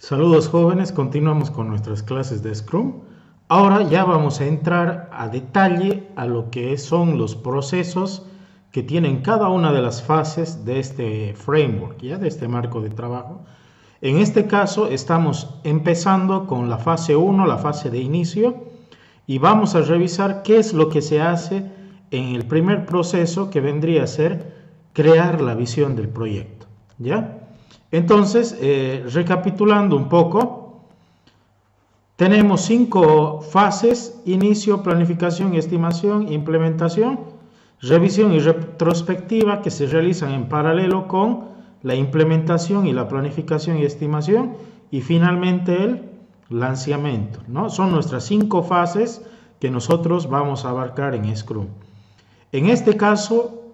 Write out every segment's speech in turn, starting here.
Saludos jóvenes, continuamos con nuestras clases de Scrum. Ahora ya vamos a entrar a detalle a lo que son los procesos que tienen cada una de las fases de este framework, ya de este marco de trabajo. En este caso estamos empezando con la fase 1, la fase de inicio, y vamos a revisar qué es lo que se hace en el primer proceso, que vendría a ser crear la visión del proyecto, ¿ya? Entonces, recapitulando un poco, tenemos 5 fases: inicio, planificación, estimación, implementación, revisión y retrospectiva, que se realizan en paralelo con la implementación y la planificación y estimación, y finalmente el lanzamiento, ¿no? Son nuestras 5 fases que nosotros vamos a abarcar en Scrum. En este caso,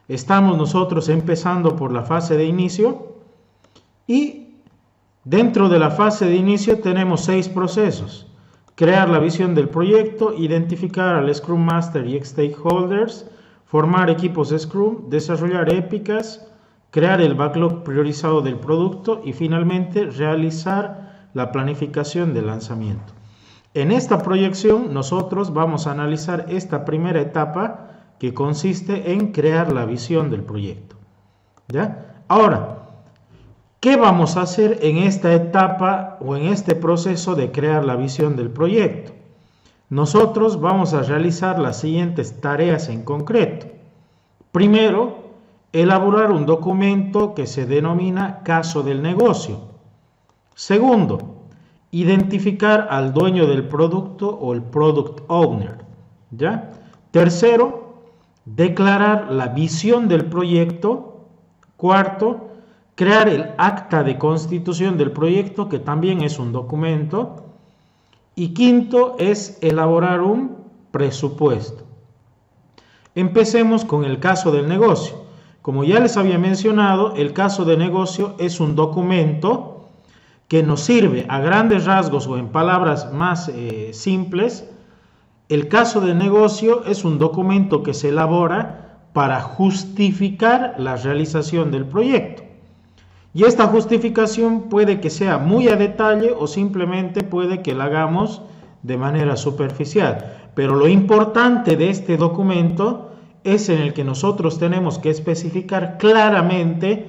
estamos nosotros empezando por la fase de inicio. Y dentro de la fase de inicio tenemos 6 procesos: crear la visión del proyecto, identificar al Scrum Master y stakeholders, formar equipos Scrum, desarrollar épicas, crear el backlog priorizado del producto y finalmente realizar la planificación del lanzamiento. En esta proyección nosotros vamos a analizar esta primera etapa, que consiste en crear la visión del proyecto, ¿ya? Ahora, ¿qué vamos a hacer en esta etapa o en este proceso de crear la visión del proyecto? Nosotros vamos a realizar las siguientes tareas en concreto. Primero, elaborar un documento que se denomina caso del negocio. Segundo, identificar al dueño del producto o el product owner, ¿ya? Tercero, declarar la visión del proyecto. Cuarto, crear el acta de constitución del proyecto, que también es un documento. Y quinto es elaborar un presupuesto. Empecemos con el caso del negocio. Como ya les había mencionado, el caso de negocio es un documento que nos sirve a grandes rasgos, o en palabras más simples. El caso de negocio es un documento que se elabora para justificar la realización del proyecto. Y esta justificación puede que sea muy a detalle o simplemente puede que la hagamos de manera superficial. Pero lo importante de este documento es en el que nosotros tenemos que especificar claramente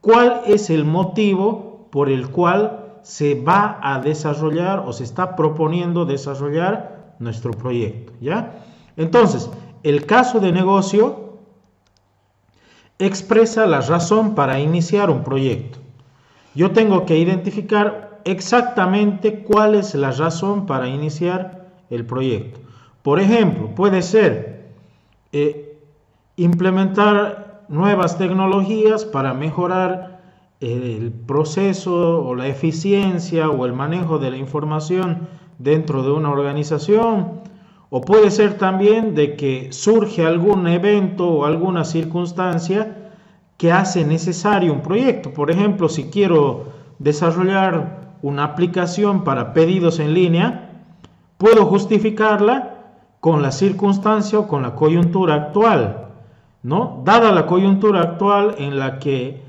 cuál es el motivo por el cual se va a desarrollar o se está proponiendo desarrollar nuestro proyecto, ¿ya? Entonces, el caso de negocio expresa la razón para iniciar un proyecto. Yo tengo que identificar exactamente cuál es la razón para iniciar el proyecto. Por ejemplo, puede ser implementar nuevas tecnologías para mejorar el proceso o la eficiencia o el manejo de la información dentro de una organización. O puede ser también de que surge algún evento o alguna circunstancia que hace necesario un proyecto. Por ejemplo, si quiero desarrollar una aplicación para pedidos en línea, puedo justificarla con la circunstancia o con la coyuntura actual, ¿no? Dada la coyuntura actual en la que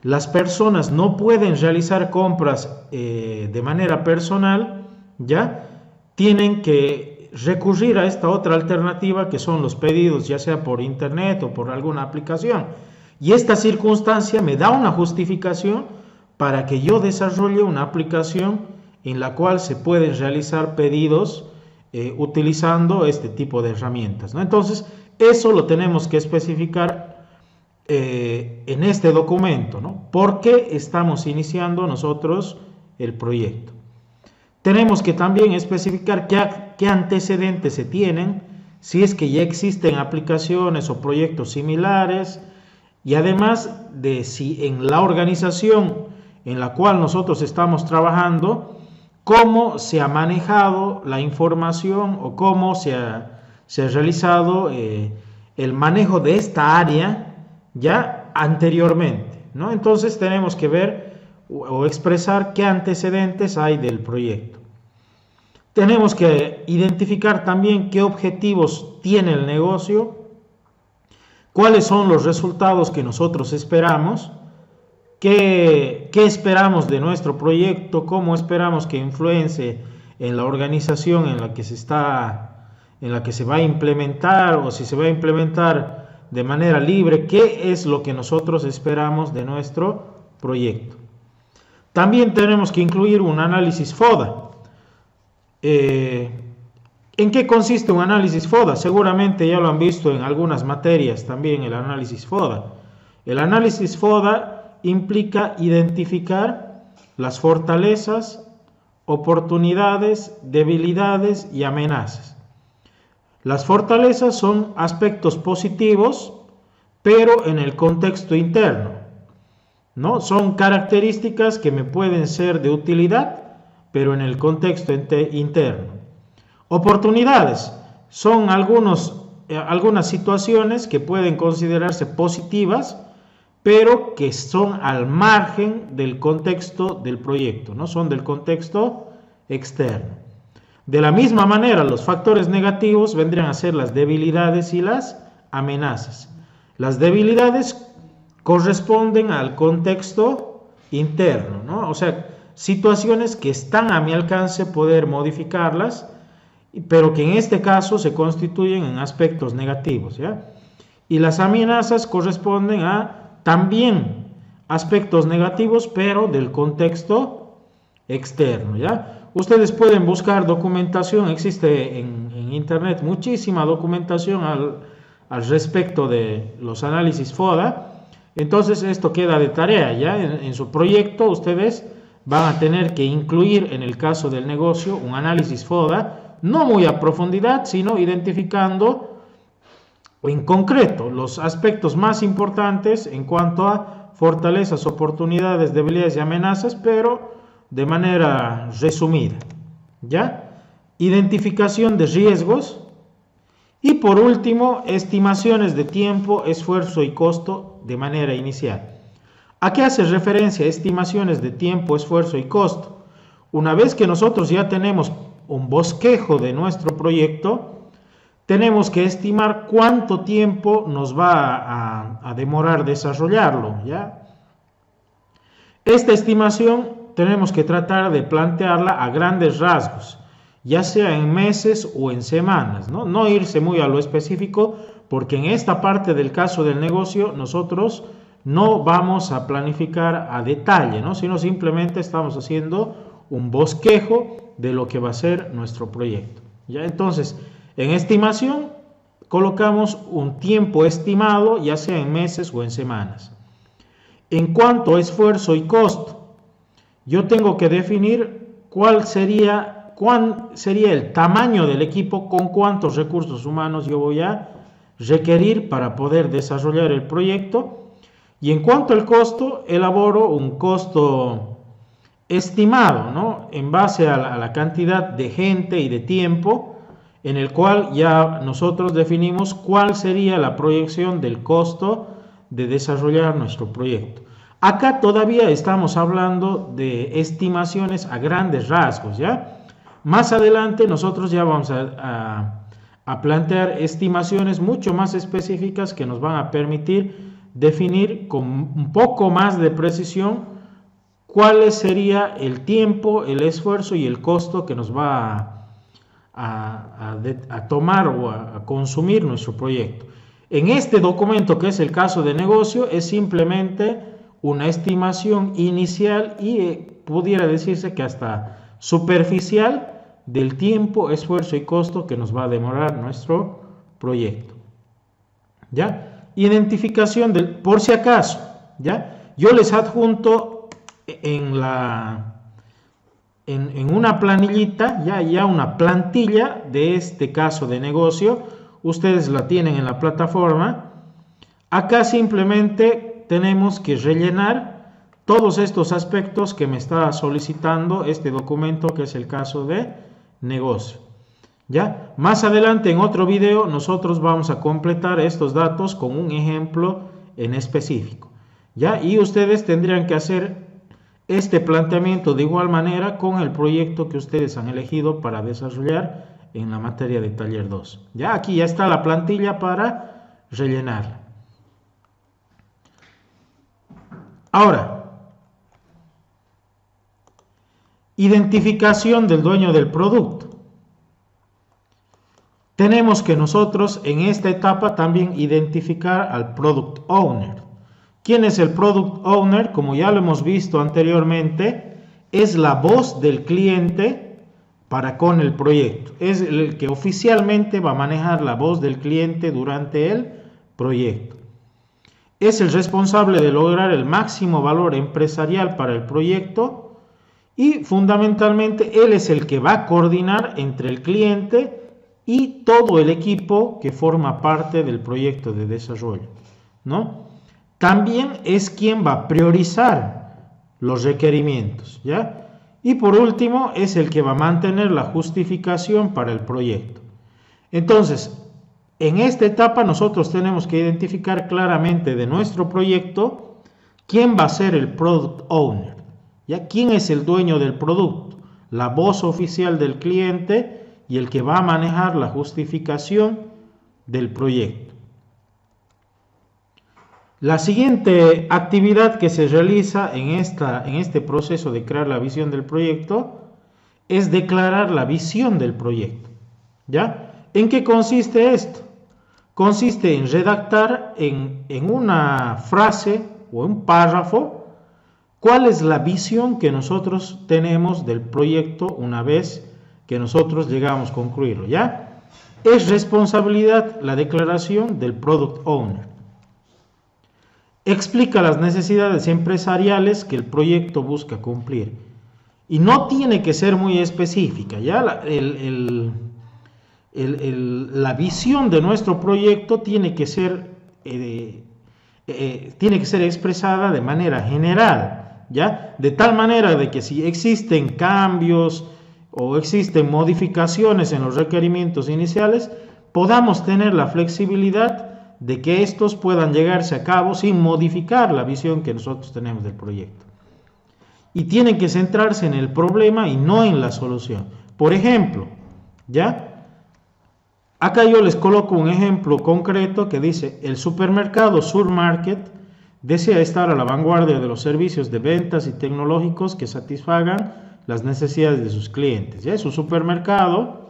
las personas no pueden realizar compras de manera personal, ¿ya? Tienen que recurrir a esta otra alternativa, que son los pedidos, ya sea por internet o por alguna aplicación. Y esta circunstancia me da una justificación para que yo desarrolle una aplicación en la cual se pueden realizar pedidos utilizando este tipo de herramientas, ¿no? Entonces, eso lo tenemos que especificar en este documento, ¿no? ¿Por qué estamos iniciando nosotros el proyecto? Tenemos que también especificar qué antecedentes se tienen, si es que ya existen aplicaciones o proyectos similares, y además de si en la organización en la cual nosotros estamos trabajando, cómo se ha manejado la información o cómo se ha realizado el manejo de esta área ya anteriormente, ¿no? Entonces tenemos que ver o expresar qué antecedentes hay del proyecto. Tenemos que identificar también qué objetivos tiene el negocio, cuáles son los resultados que nosotros esperamos, qué esperamos de nuestro proyecto, cómo esperamos que influencie en la organización en la que se va a implementar, o si se va a implementar de manera libre, qué es lo que nosotros esperamos de nuestro proyecto. También tenemos que incluir un análisis FODA. ¿En qué consiste un análisis FODA? Seguramente ya lo han visto en algunas materias también el análisis FODA. El análisis FODA implica identificar las fortalezas, oportunidades, debilidades y amenazas. Las fortalezas son aspectos positivos, pero en el contexto interno, ¿no? Son características que me pueden ser de utilidad, pero en el contexto interno. Oportunidades son algunas situaciones que pueden considerarse positivas, pero que son al margen del contexto del proyecto, no son del contexto externo. De la misma manera, los factores negativos vendrían a ser las debilidades y las amenazas. Las debilidades corresponden al contexto interno, ¿no? O sea, situaciones que están a mi alcance poder modificarlas, pero que en este caso se constituyen en aspectos negativos, ¿ya? Y las amenazas corresponden a también aspectos negativos, pero del contexto externo, ¿ya? Ustedes pueden buscar documentación, existe en internet muchísima documentación al respecto de los análisis FODA. Entonces esto queda de tarea, ¿ya? En su proyecto ustedes van a tener que incluir, en el caso del negocio, un análisis FODA, no muy a profundidad, sino identificando en concreto los aspectos más importantes en cuanto a fortalezas, oportunidades, debilidades y amenazas, pero de manera resumida, ¿ya? Identificación de riesgos y, por último, estimaciones de tiempo, esfuerzo y costo de manera inicial. ¿A qué hace referencia estimaciones de tiempo, esfuerzo y costo? Una vez que nosotros ya tenemos un bosquejo de nuestro proyecto, tenemos que estimar cuánto tiempo nos va a demorar desarrollarlo, ¿ya? Esta estimación tenemos que tratar de plantearla a grandes rasgos, ya sea en meses o en semanas, ¿no? No irse muy a lo específico, porque en esta parte del caso del negocio nosotros no vamos a planificar a detalle, ¿no? Sino simplemente estamos haciendo un bosquejo de lo que va a ser nuestro proyecto, ¿ya? Entonces, en estimación colocamos un tiempo estimado, ya sea en meses o en semanas. En cuanto a esfuerzo y costo, yo tengo que definir cuál sería el tamaño del equipo, con cuántos recursos humanos yo voy a requerir para poder desarrollar el proyecto. Y en cuanto al costo, elaboro un costo estimado, ¿no? En base a la cantidad de gente y de tiempo, en el cual ya nosotros definimos cuál sería la proyección del costo de desarrollar nuestro proyecto. Acá todavía estamos hablando de estimaciones a grandes rasgos, ¿ya? Más adelante nosotros ya vamos a plantear estimaciones mucho más específicas que nos van a permitir definir con un poco más de precisión cuál sería el tiempo, el esfuerzo y el costo que nos va a tomar o a consumir nuestro proyecto. En este documento, que es el caso de negocio, es simplemente una estimación inicial y pudiera decirse que hasta superficial del tiempo, esfuerzo y costo que nos va a demorar nuestro proyecto, ¿ya? Identificación por si acaso, ¿ya? Yo les adjunto en una planillita, ya una plantilla de este caso de negocio. Ustedes la tienen en la plataforma. Acá simplemente tenemos que rellenar todos estos aspectos que me está solicitando este documento, que es el caso de negocio, ¿ya? Más adelante en otro video nosotros vamos a completar estos datos con un ejemplo en específico, ¿ya? Y ustedes tendrían que hacer este planteamiento de igual manera con el proyecto que ustedes han elegido para desarrollar en la materia de taller 2. Ya aquí ya está la plantilla para rellenarla. Ahora, Identificación del dueño del producto. Tenemos que nosotros en esta etapa también identificar al Product Owner. ¿Quién es el Product Owner? Como ya lo hemos visto anteriormente, es la voz del cliente para con el proyecto. Es el que oficialmente va a manejar la voz del cliente durante el proyecto. Es el responsable de lograr el máximo valor empresarial para el proyecto y fundamentalmente él es el que va a coordinar entre el cliente y todo el equipo que forma parte del proyecto de desarrollo, ¿no? También es quien va a priorizar los requerimientos, ¿ya? Y por último, es el que va a mantener la justificación para el proyecto. Entonces, en esta etapa nosotros tenemos que identificar claramente de nuestro proyecto quién va a ser el Product Owner, ¿ya? ¿Quién es el dueño del producto? La voz oficial del cliente y el que va a manejar la justificación del proyecto. La siguiente actividad que se realiza en este proceso de crear la visión del proyecto es declarar la visión del proyecto, ¿ya? ¿En qué consiste esto? Consiste en redactar en una frase o un párrafo cuál es la visión que nosotros tenemos del proyecto una vez que nosotros llegamos a concluirlo, ¿ya? Es responsabilidad la declaración del Product Owner. Explica las necesidades empresariales que el proyecto busca cumplir. Y no tiene que ser muy específica, ¿ya? La visión de nuestro proyecto tiene que ser expresada de manera general, ¿ya? De tal manera de que si existen cambios o existen modificaciones en los requerimientos iniciales, podamos tener la flexibilidad de que estos puedan llegarse a cabo sin modificar la visión que nosotros tenemos del proyecto. Y tienen que centrarse en el problema y no en la solución. Por ejemplo, ¿ya? Acá yo les coloco un ejemplo concreto que dice: el supermercado Surmarket desea estar a la vanguardia de los servicios de ventas y tecnológicos que satisfagan las necesidades de sus clientes. ¿Ya? Es un supermercado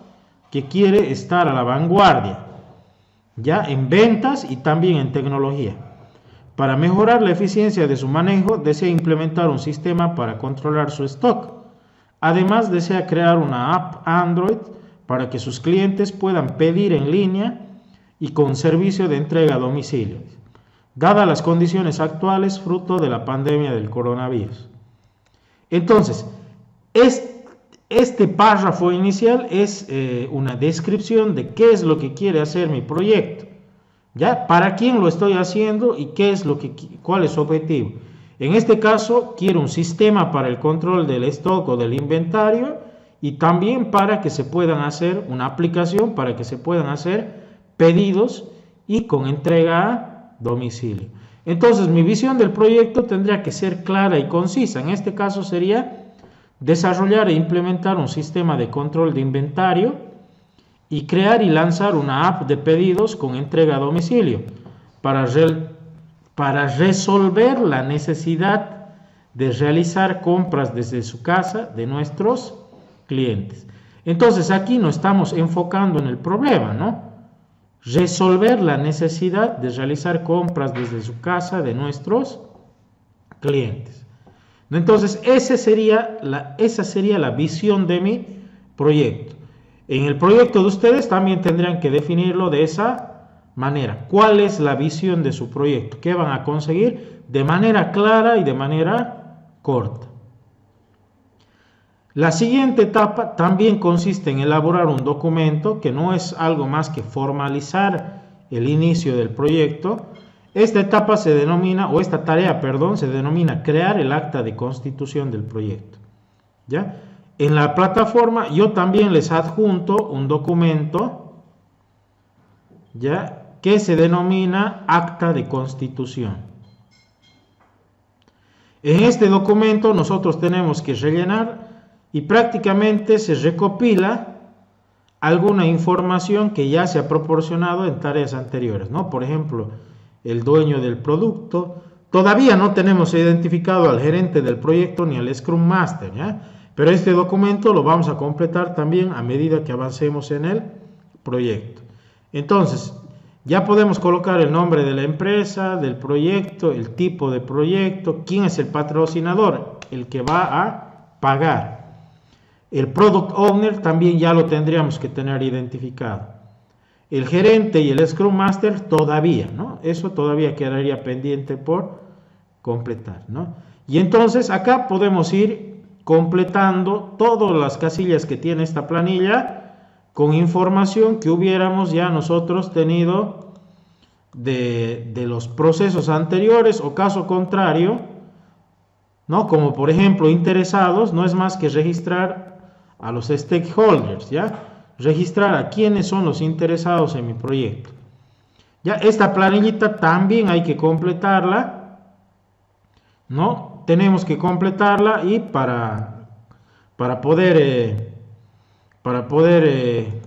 que quiere estar a la vanguardia, ya en ventas y también en tecnología. Para mejorar la eficiencia de su manejo, desea implementar un sistema para controlar su stock. Además, desea crear una app Android para que sus clientes puedan pedir en línea y con servicio de entrega a domicilio, dadas las condiciones actuales fruto de la pandemia del coronavirus. Entonces, este párrafo inicial es una descripción de qué es lo que quiere hacer mi proyecto, ¿ya? Para quién lo estoy haciendo y cuál es su objetivo. En este caso, quiero un sistema para el control del stock o del inventario y también para que se puedan hacer una aplicación para que se puedan hacer pedidos y con entrega a domicilio. Entonces, mi visión del proyecto tendría que ser clara y concisa. En este caso sería desarrollar e implementar un sistema de control de inventario y crear y lanzar una app de pedidos con entrega a domicilio para resolver la necesidad de realizar compras desde su casa de nuestros clientes. Entonces aquí nos estamos enfocando en el problema, ¿no? Resolver la necesidad de realizar compras desde su casa de nuestros clientes. Entonces esa sería la visión de mi proyecto. En el proyecto de ustedes también tendrían que definirlo de esa manera. ¿Cuál es la visión de su proyecto? ¿Qué van a conseguir? De manera clara y de manera corta. La siguiente etapa también consiste en elaborar un documento que no es algo más que formalizar el inicio del proyecto. Esta etapa se denomina, o esta tarea, perdón, se denomina crear el acta de constitución del proyecto, ¿ya? En la plataforma yo también les adjunto un documento, ¿ya? Que se denomina acta de constitución. En este documento nosotros tenemos que rellenar y prácticamente se recopila alguna información que ya se ha proporcionado en tareas anteriores, ¿no? Por ejemplo, el dueño del producto. Todavía no tenemos identificado al gerente del proyecto ni al Scrum Master, ¿ya? Pero este documento lo vamos a completar también a medida que avancemos en el proyecto. Entonces, ya podemos colocar el nombre de la empresa, del proyecto, el tipo de proyecto, quién es el patrocinador, el que va a pagar. El Product Owner también ya lo tendríamos que tener identificado. El gerente y el Scrum Master todavía, ¿no? Eso todavía quedaría pendiente por completar, ¿no? Y entonces acá podemos ir completando todas las casillas que tiene esta planilla con información que hubiéramos ya nosotros tenido de los procesos anteriores, o caso contrario, ¿no? Como por ejemplo interesados, no es más que registrar a los stakeholders, ¿ya? Registrar a quiénes son los interesados en mi proyecto. Ya esta planillita también hay que completarla, ¿no? Tenemos que completarla y para poder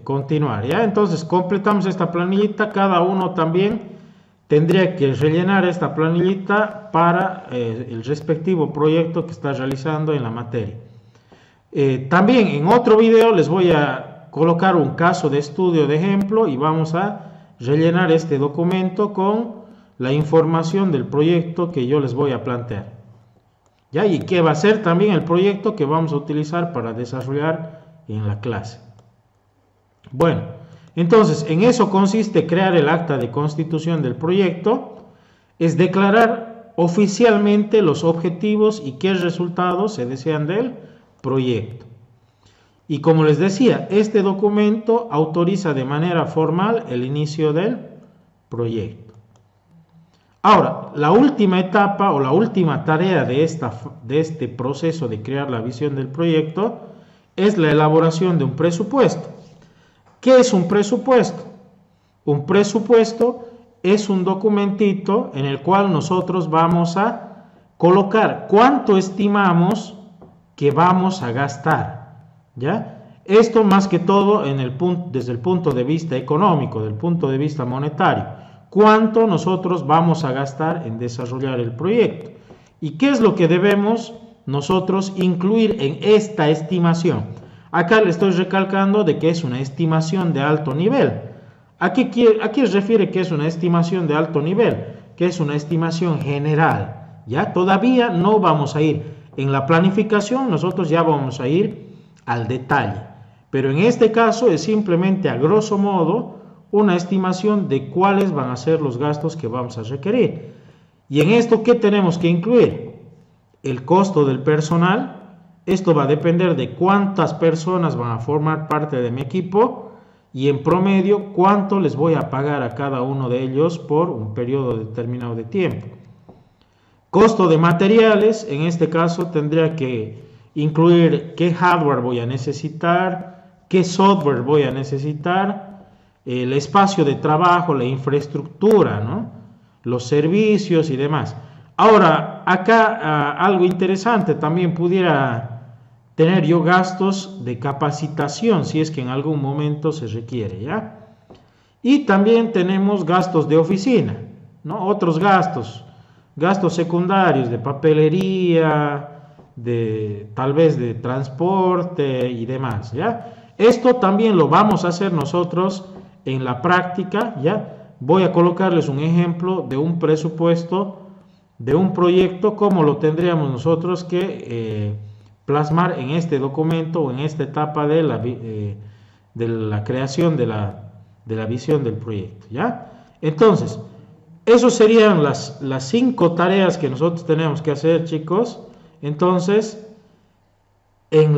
continuar, ¿ya? Entonces completamos esta planillita, cada uno también tendría que rellenar esta planillita para el respectivo proyecto que está realizando en la materia. También en otro video les voy a colocar un caso de estudio de ejemplo y vamos a rellenar este documento con la información del proyecto que yo les voy a plantear. ¿Ya? Y que va a ser también el proyecto que vamos a utilizar para desarrollar en la clase. Bueno, entonces en eso consiste crear el acta de constitución del proyecto, es declarar oficialmente los objetivos y qué resultados se desean del proyecto. Y como les decía, este documento autoriza de manera formal el inicio del proyecto. Ahora, la última etapa o la última tarea de este proceso de crear la visión del proyecto es la elaboración de un presupuesto. ¿Qué es un presupuesto? Un presupuesto es un documentito en el cual nosotros vamos a colocar cuánto estimamos que vamos a gastar, ¿ya? Esto más que todo desde el punto de vista económico, del punto de vista monetario. ¿Cuánto nosotros vamos a gastar en desarrollar el proyecto? ¿Y qué es lo que debemos nosotros incluir en esta estimación? Acá le estoy recalcando de que es una estimación de alto nivel. ¿A qué refiere que es una estimación de alto nivel? Que es una estimación general, ¿ya? Todavía no vamos a ir en la planificación, nosotros ya vamos a ir al detalle, pero en este caso es simplemente a grosso modo una estimación de cuáles van a ser los gastos que vamos a requerir. Y en esto, ¿qué tenemos que incluir? El costo del personal. Esto va a depender de cuántas personas van a formar parte de mi equipo y en promedio cuánto les voy a pagar a cada uno de ellos por un periodo determinado de tiempo. Costo de materiales, en este caso tendría que incluir qué hardware voy a necesitar, qué software voy a necesitar, el espacio de trabajo, la infraestructura, ¿no? Los servicios y demás. Ahora, acá algo interesante, también pudiera tener yo gastos de capacitación, si es que en algún momento se requiere, ¿ya? Y también tenemos gastos de oficina, ¿no? Otros gastos secundarios de papelería, tal vez de transporte y demás, ¿ya? Esto también lo vamos a hacer nosotros en la práctica, ¿ya? Voy a colocarles un ejemplo de un presupuesto de un proyecto, como lo tendríamos nosotros que plasmar en este documento o en esta etapa de la creación de la visión del proyecto, ¿ya? Entonces, esas serían las 5 tareas que nosotros tenemos que hacer, chicos. Entonces, en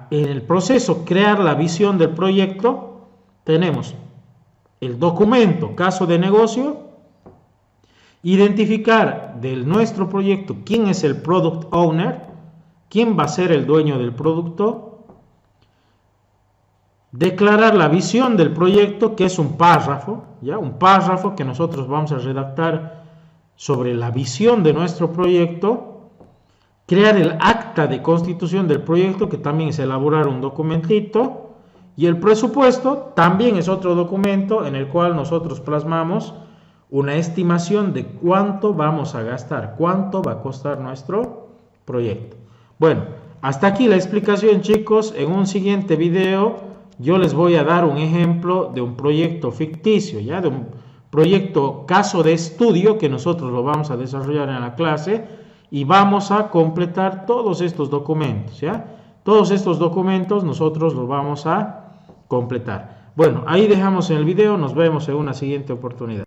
el proceso crear la visión del proyecto, tenemos el documento, caso de negocio, identificar de nuestro proyecto quién es el Product Owner, quién va a ser el dueño del producto, declarar la visión del proyecto, que es un párrafo, ¿ya? Un párrafo que nosotros vamos a redactar sobre la visión de nuestro proyecto, crear el acta de constitución del proyecto, que también es elaborar un documentito, y el presupuesto también es otro documento en el cual nosotros plasmamos una estimación de cuánto vamos a gastar, cuánto va a costar nuestro proyecto. Bueno, Hasta aquí la explicación, chicos. En un siguiente video yo les voy a dar un ejemplo de un proyecto ficticio, ¿ya? De un proyecto caso de estudio que nosotros lo vamos a desarrollar en la clase y vamos a completar todos estos documentos, ¿ya? Todos estos documentos nosotros los vamos a completar. Bueno, ahí dejamos en el video. Nos vemos en una siguiente oportunidad.